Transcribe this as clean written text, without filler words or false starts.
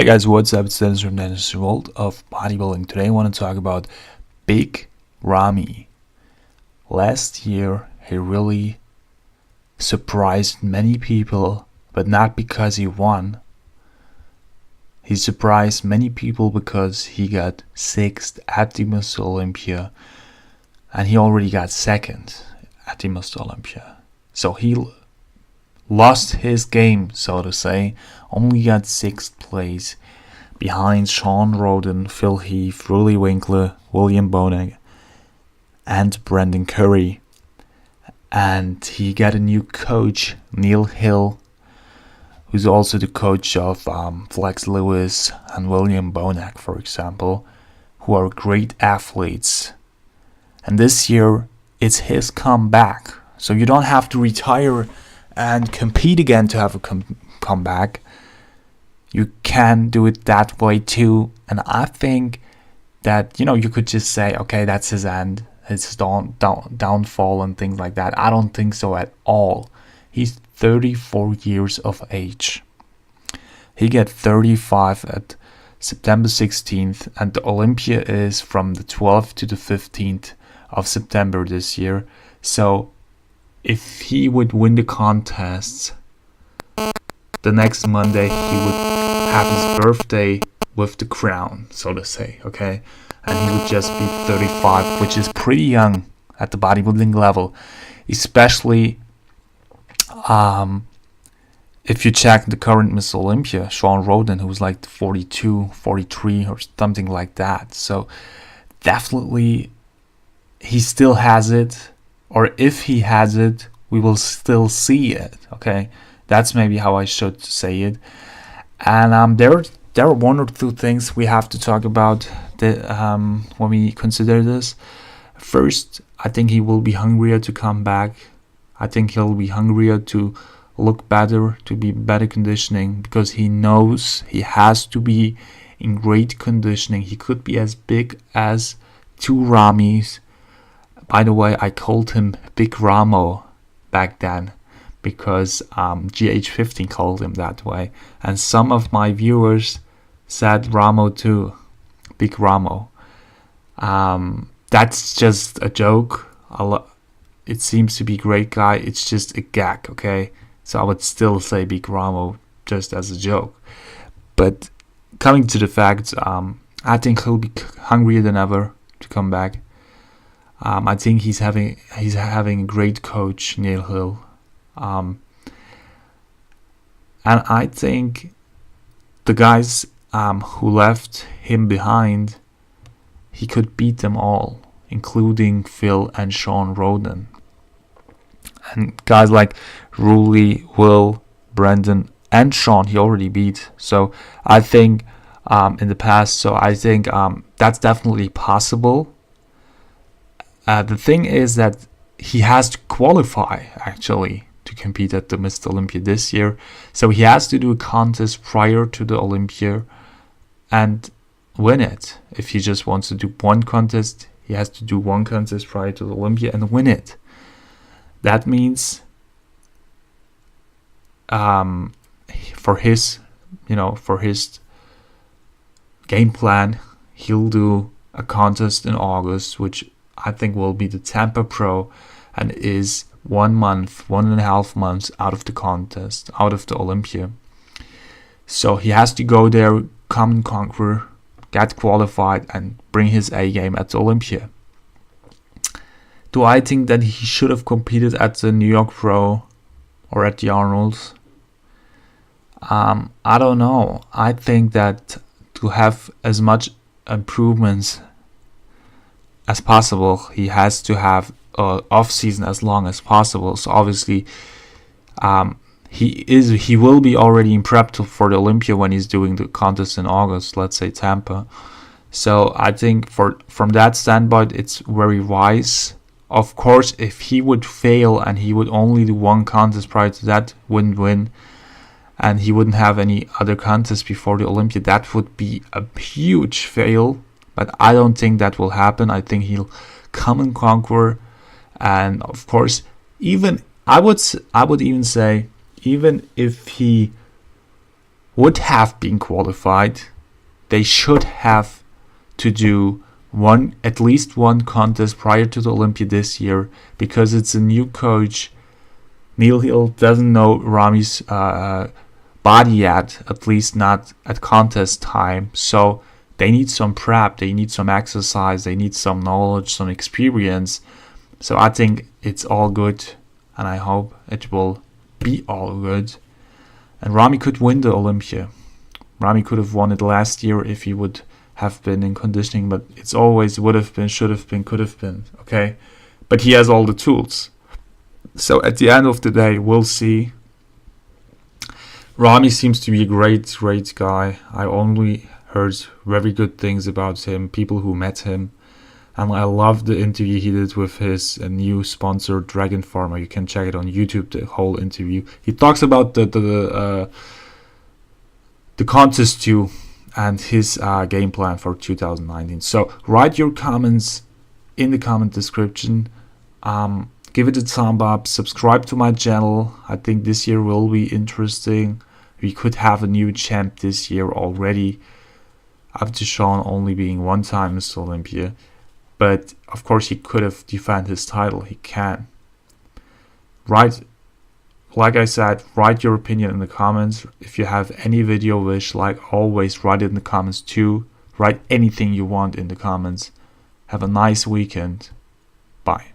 Hey guys, what's up? It's Deniz from Deniz World of Bodybuilding. Today I want to talk about Big Ramy. Last year he really surprised many people, but not because he won. He surprised many people because he got 6th at the Mr.Olympia, and he already got 2nd at the Mr.Olympia. So he lost his game, so to say, only got 6th place behind Shawn Rhoden, Phil Heath, Rully Winkler, William Bonac, and Brendan Curry. And he got a new coach, Neil Hill, who's also the coach of Flex Lewis and William Bonac, for example, who are great athletes. And this year, it's his comeback. So you don't have to retire and compete again to have a comeback. You can do it that way too. And I think that, you could just say, okay, that's his end, his downfall and things like that. I don't think so at all. He's 34 years of age. He got 35 at September 16th, and the Olympia is from the 12th to the 15th of September this year. So if he would win the contest, the next Monday he would have his birthday with the crown, so to say, okay? And he would just be 35, which is pretty young at the bodybuilding level, especially if you check the current Mr. Olympia, Shawn Rhoden, who's like 42, 43 or something like that. So definitely he still has it. Or if he has it, we will still see it, okay? That's maybe how I should say it. And there are one or two things we have to talk about when we consider this. First, I think he will be hungrier to come back. I think he'll be hungrier to look better, to be better conditioning, because he knows he has to be in great conditioning. He could be as big as 2 Ramys. By the way, I called him Big Ramo back then because GH15 called him that way. And some of my viewers said Ramo too, Big Ramo. That's just a joke. It seems to be a great guy. It's just a gag, okay? So I would still say Big Ramo just as a joke. But coming to the facts, I think he'll be hungrier than ever to come back. I think he's having a great coach, Neil Hill, and I think the guys who left him behind, he could beat them all, including Phil and Shawn Rhoden, and guys like Rully, Will, Brendan, and Shawn he already beat. So I think in the past, so I think that's definitely possible. The thing is that he has to qualify, actually, to compete at the Mr. Olympia this year. So he has to do a contest prior to the Olympia and win it. If he just wants to do one contest, he has to do one contest prior to the Olympia and win it. That means for his game plan, he'll do a contest in August, which I think will be the Tampa Pro, and is 1.5 months out of the contest, out of the Olympia. So he has to go there, come and conquer, get qualified, and bring his A game at the Olympia. Do I think that he should have competed at the New York Pro or at the Arnold's? I don't know. I think that to have as much improvements as possible, he has to have off season as long as possible. So obviously, he will be already in prep for the Olympia when he's doing the contest in August, let's say Tampa. So I think from that standpoint, it's very wise. Of course, if he would fail and he would only do one contest prior to that, wouldn't win, and he wouldn't have any other contests before the Olympia, that would be a huge fail. But I don't think that will happen. I think he'll come and conquer. And of course, even I would even say, even if he would have been qualified. They should have to do at least one contest prior to the Olympia this year, because it's a new coach. Neil Hill doesn't know Ramy's body yet, at least not at contest time. So they need some prep, they need some exercise, they need some knowledge, some experience. So I think it's all good, and I hope it will be all good. And Ramy could win the Olympia. Ramy could have won it last year if he would have been in conditioning, but it's always would have been, should have been, could have been, okay? But he has all the tools. So at the end of the day, we'll see. Ramy seems to be a great guy. I only heard very good things about him, people who met him. And I love the interview he did with his new sponsor, Dragon Pharma. You can check it on YouTube, the whole interview. He talks about the contest too, and his game plan for 2019. So write your comments in the comment description. Give it a thumb up. Subscribe to my channel. I think this year will be interesting. We could have a new champ this year already, after Sean only being one time Mr. Olympia. But of course he could have defended his title. He can. Like I said, write your opinion in the comments. If you have any video wish, like always, write it in the comments too. Write anything you want in the comments. Have a nice weekend. Bye.